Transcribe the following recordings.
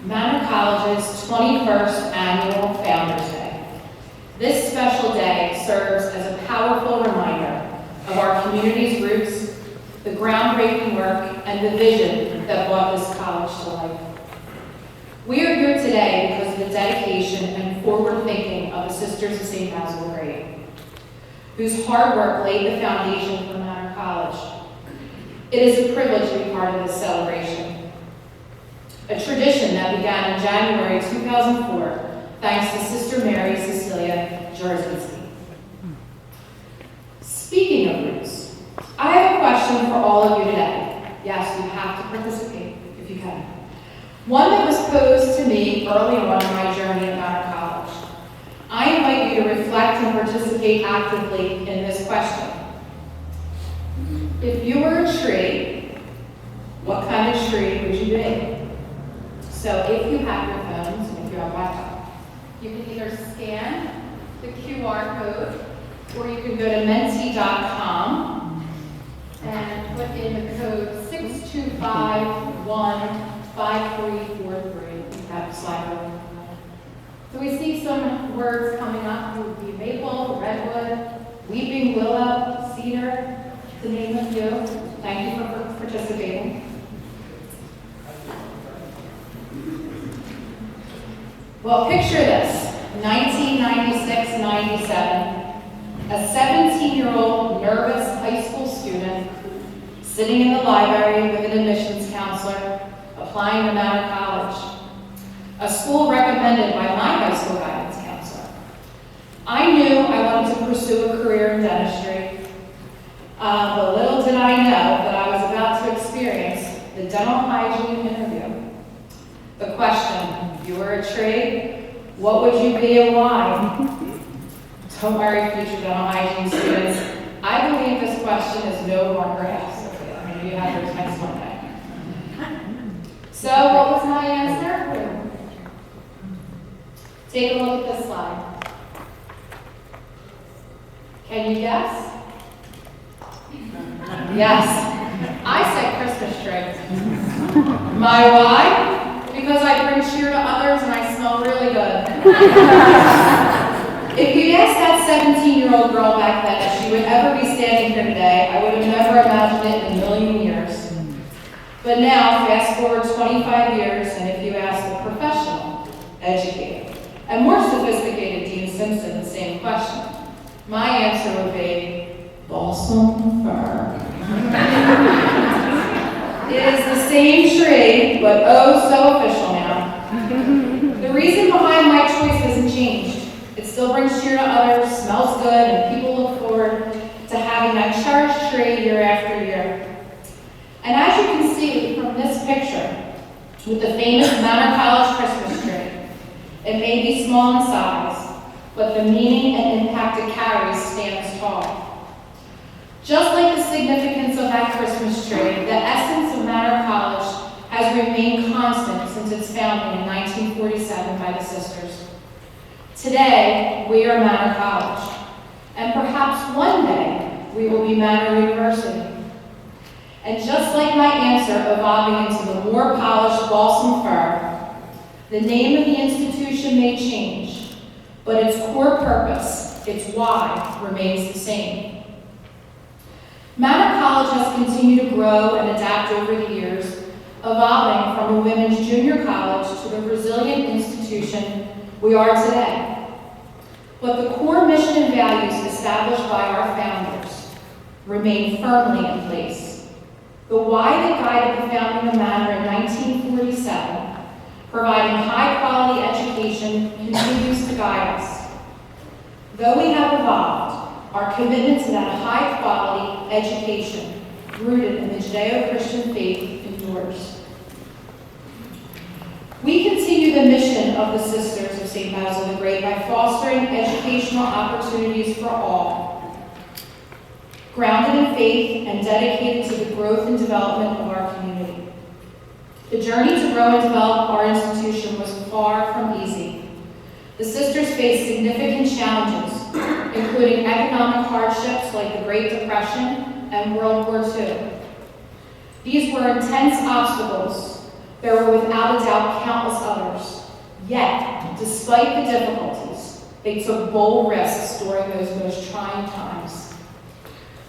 Manor College's 21st Annual Founders Day. This special day serves as a powerful reminder of our community's roots, the groundbreaking work, and the vision that brought this college to life. We are here today because of the dedication and forward thinking of the Sisters of St. Basil the Great, whose hard work laid the foundation for Manor College. It is a privilege to be part of this celebration, a tradition that began in January 2004, thanks to Sister Mary Cecilia Jarzynski. Speaking of roots, I have a question for all of you today. Yes, you have to participate if you can. One that was posed to me early on in my journey at Manor College. I invite you to reflect and participate actively in this question. If you were a tree, what kind of tree would you be? So if you have your phones and if you have laptop, you can either scan the QR code or you can go to menti.com and put in the code 62515343. You have the slide over. So we see some words coming up. It would be maple, redwood, weeping willow, cedar, to name a few. Thank you for participating. Well, picture this, 1996-97, a 17-year-old nervous high school student sitting in the library with an admissions counselor applying to Manor College, a school recommended by my high school guidance counselor. I knew I wanted to pursue a career in dentistry, but little did I know that I was about to experience the dental hygiene interview. The question, if you were a tree, what would you be and why? Don't worry, future dental hygiene students. I believe this question is no longer asked. I mean, you have your text one day. So what was my answer? Take a look at this slide. Can you guess? Yes, I said Christmas tree. My why? Because I bring cheer to others and I smell really good. If you asked that 17-year-old girl back then if she would ever be standing here today, I would have never imagined it in a million years. But now, fast forward 25 years, and if you ask a professional, educated, and more sophisticated Dean Simpson the same question, my answer would be balsam fir. It is the same tree, but oh so official now. The reason behind my choice hasn't changed. It still brings cheer to others, smells good, and people look forward to having that cherished tree year after year. And as you can see from this picture, with the famous Manor College Christmas tree, it may be small in size, but the meaning and impact it carries stands tall. Just like the significance of that Christmas tree, the essence of Manor College has remained constant since its founding in 1947 by the sisters. Today, we are Manor College, and perhaps one day we will be Manor University. And just like my answer evolving into the more polished balsam fir, the name of the institution may change, but its core purpose, its why, remains the same. Manor College has continued to grow and adapt over the years, evolving from a women's junior college to the resilient institution we are today. But the core mission and values established by our founders remain firmly in place. The why that guided the founding of Manor in 1947, providing high-quality education, continues to guide us. Though we have evolved, our commitment to that high-quality education rooted in the Judeo-Christian faith endures. We continue the mission of the Sisters of St. Basil the Great by fostering educational opportunities for all, grounded in faith and dedicated to the growth and development of our community. The journey to grow and develop our institution was far from easy. The sisters faced significant challenges, including economic hardships like the Great Depression and World War II. These were intense obstacles, There were without a doubt countless others. Yet, despite the difficulties, they took bold risks during those most trying times,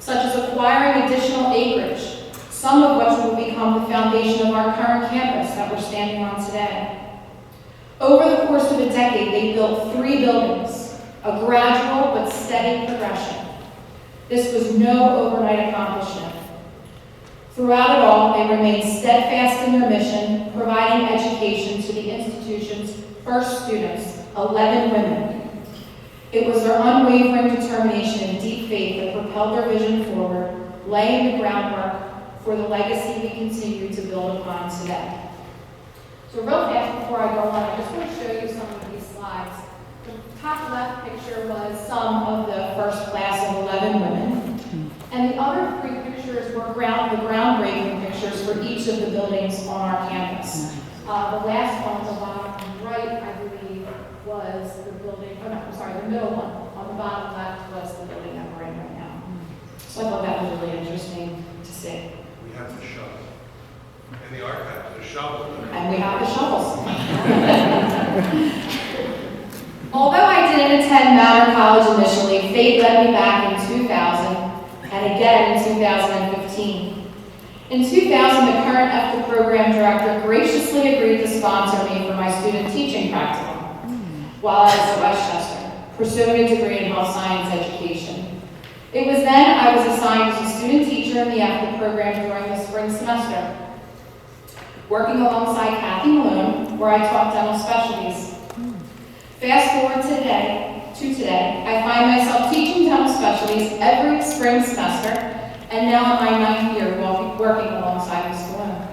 such as acquiring additional acreage, some of which will become the foundation of our current campus that we're standing on today. Over the course of a decade, they built 3 buildings, a gradual but steady progression. This was no overnight accomplishment. Throughout it all, they remained steadfast in their mission, providing education to the institution's first students, 11 women. It was their unwavering determination and deep faith that propelled their vision forward, laying the groundwork for the legacy we continue to build upon today. So real fast before I go on, I just want to show you some of these slides. The top left picture was some of the first class of 11 women. And the other 3 pictures were the groundbreaking pictures for each of the buildings on our campus. The last one on the bottom right, I believe, was the building, oh no, I'm sorry, the middle one on the bottom left was the building that we're in right now. So I thought that was really interesting to see. We have the shovel. In the archives, the shovel. And we have the shovels. Although I didn't attend Manor College initially, fate led me back in 2000 and again in 2015. In 2000, the current EFTA program director graciously agreed to sponsor me for my student teaching practicum while I was at Westchester, pursuing a degree in health science education. It was then I was assigned as a student teacher in the EFTA program during the spring semester, working alongside Kathy Malone, where I taught dental specialties. Fast forward to today, I find myself teaching dental specialties every spring semester, and now in my 9th year working alongside Ms. Malone.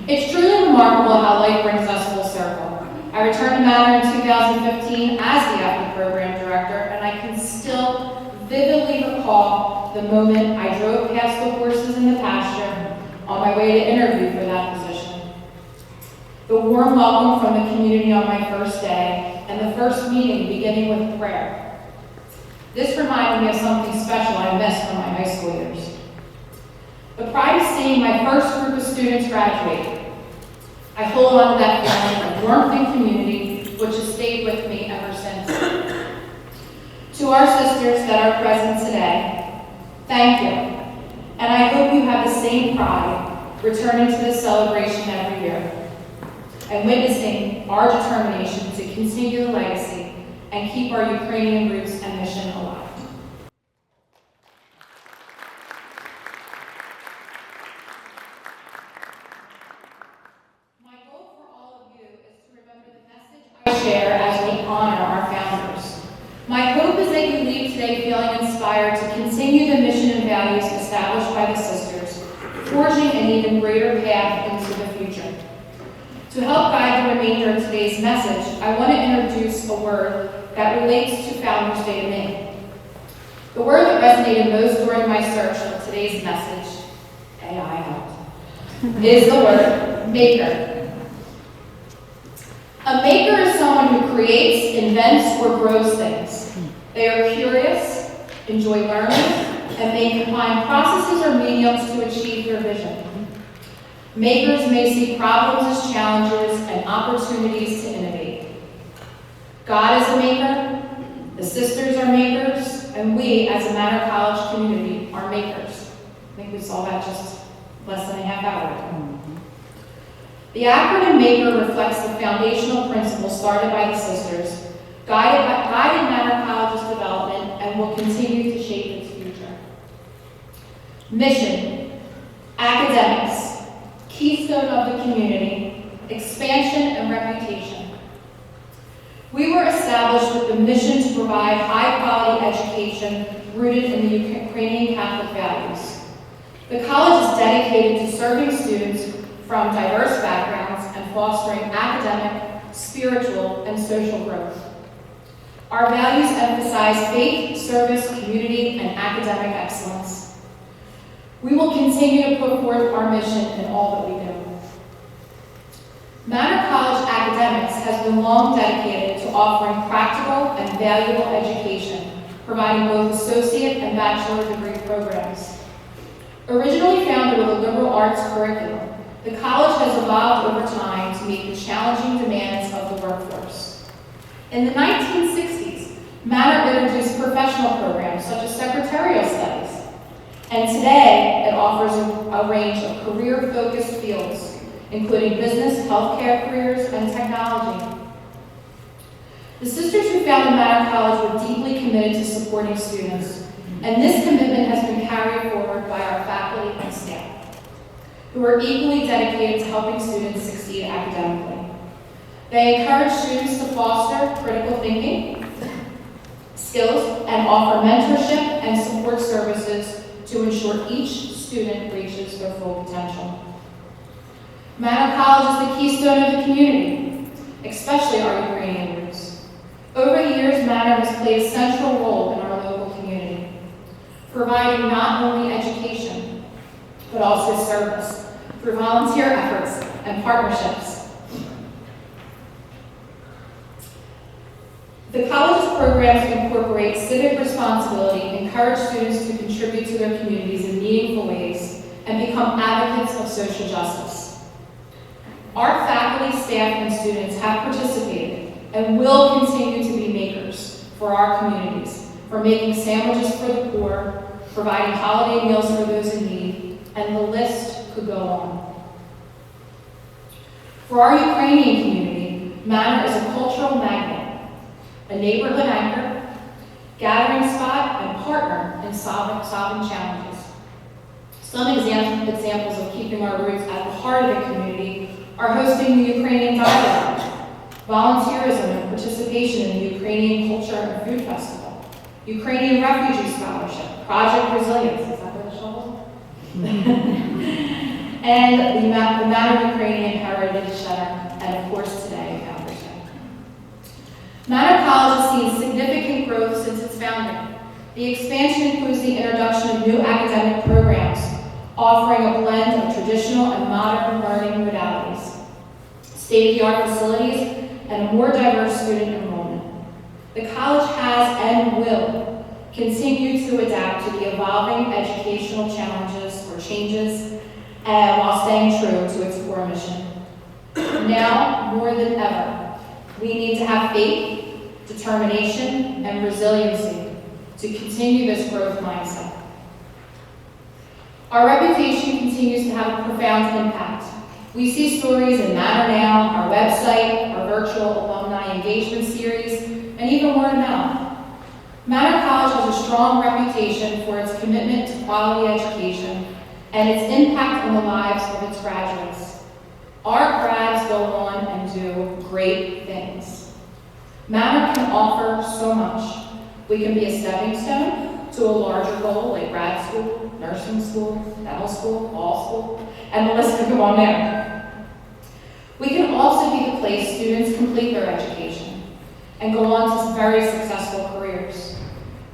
It's truly remarkable how life brings us full circle. I returned to Manor in 2015 as the EFTA program director, and I can still vividly recall the moment I drove past the horses in the pasture on my way to interview for that position. The warm welcome from the community on my first day, and the first meeting beginning with prayer. This reminded me of something special I missed from my high school years. The pride of seeing my first group of students graduate. I hold on to that feeling of warmth and community, which has stayed with me ever since. To our sisters that are present today, thank you. And I hope you have the same pride returning to this celebration every year and witnessing our determination to continue the legacy and keep our Ukrainian roots and mission alive. My goal for all of you is to remember the message I share as we honor our founders. My hope is that you leave today feeling inspired to continue the mission and values established by the sisters, forging an even greater path into the future. To help guide the remainder of today's message, I want to introduce a word that relates to Founders Day to me. The word that resonated most during my search for today's message, AI helped, is the word maker. A maker is someone who creates, invents, or grows things. They are curious, enjoy learning, and may combine processes or mediums to achieve their vision. Makers may see problems as challenges and opportunities to innovate. God is a maker, the sisters are makers, and we as a Manor College community are makers. I think we saw that just less than a half hour ago. The acronym MAKER reflects the foundational principles started by the sisters, guided Manor College's development, and will continue to shape its future. Mission, academics, keystone of the community, expansion and reputation. We were established with the mission to provide high-quality education rooted in the Ukrainian Catholic values. The college is dedicated to serving students from diverse backgrounds and fostering academic, spiritual, and social growth. Our values emphasize faith, service, community, and academic excellence. We will continue to put forth our mission in all that we do. Manor College Academics has been long dedicated to offering practical and valuable education, providing both associate and bachelor degree programs. Originally founded with a liberal arts curriculum, The college has evolved over time to meet the challenging demands of the workforce. In the 1960s, Manor introduced professional programs such as secretarial studies, and today it offers a range of career-focused fields, including business, healthcare careers, and technology. The sisters who founded Manor College were deeply committed to supporting students, and this commitment has been carried forward by our faculty and staff, who are equally dedicated to helping students succeed academically. They encourage students to foster critical thinking skills and offer mentorship and support services to ensure each student reaches their full potential. Manor College is the keystone of the community, especially our Ukrainian roots. Over the years, Manor has played a central role in our local community, providing not only education, but also service through volunteer efforts and partnerships. The college's programs incorporate civic responsibility, encourage students to contribute to their communities in meaningful ways, and become advocates of social justice. Our faculty, staff, and students have participated and will continue to be makers for our communities, from making sandwiches for the poor, providing holiday meals for those in need, and the list could go on. For our Ukrainian community, Manor is a cultural magnet, a neighborhood anchor, gathering spot, and partner in solving challenges. Some examples of keeping our roots at the heart of the community are hosting the Ukrainian dialogue, volunteerism and participation in the Ukrainian Culture and Food Festival, Ukrainian Refugee Scholarship, Project Resilience, is that what it's called? And the Manor Ukrainian Heritage Center, and of course today, Founders Day. Manor College has seen significant growth since its founding. The expansion includes the introduction of new academic programs, offering a blend of traditional and modern learning modalities, state-of-the-art facilities, and a more diverse student enrollment. The college has and will continue to adapt to the evolving educational challenges or changes, while staying true to its core mission. Now, more than ever, we need to have faith, determination, and resiliency to continue this growth mindset. Our reputation continues to have a profound impact. We see stories in Manor Now, our website, our virtual alumni engagement series, and even word of mouth. Manor College has a strong reputation for its commitment to quality education and its impact on the lives of its graduates. Our grads go on and do great things. Manor can offer so much. We can be a stepping stone to a larger goal like grad school, nursing school, dental school, law school, and the list could go on there. We can also be the place students complete their education and go on to very successful careers.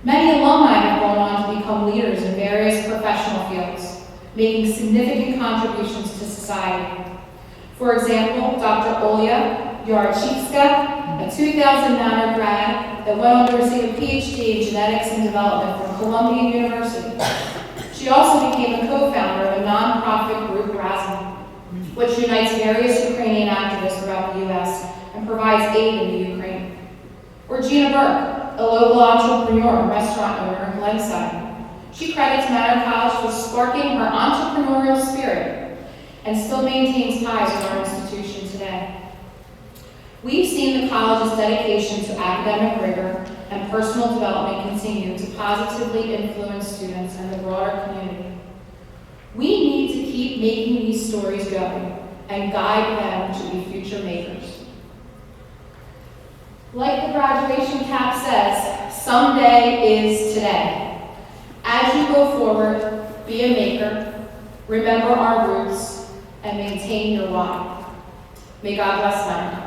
Many alumni have gone on to become leaders in various professional fields, making significant contributions to society. For example, Dr. Olya Yarchitska, a 2000 Manor grad that went on to receive a PhD in genetics and development from Columbia University. She also became a co-founder of a nonprofit group, RASM, which unites various Ukrainian activists throughout the U.S. and provides aid in the Ukraine. Or Gina Burke, a local entrepreneur and restaurant owner in Glenside. She credits Manor College for sparking her entrepreneurial spirit and still maintains ties with our institution today. We've seen the college's dedication to academic rigor and personal development continue to positively influence students and the broader community. We need to keep making these stories going and guide them to be future makers. Like the graduation cap says, someday is today. As you go forward, be a maker, remember our roots, and maintain your why. May God bless Manor College.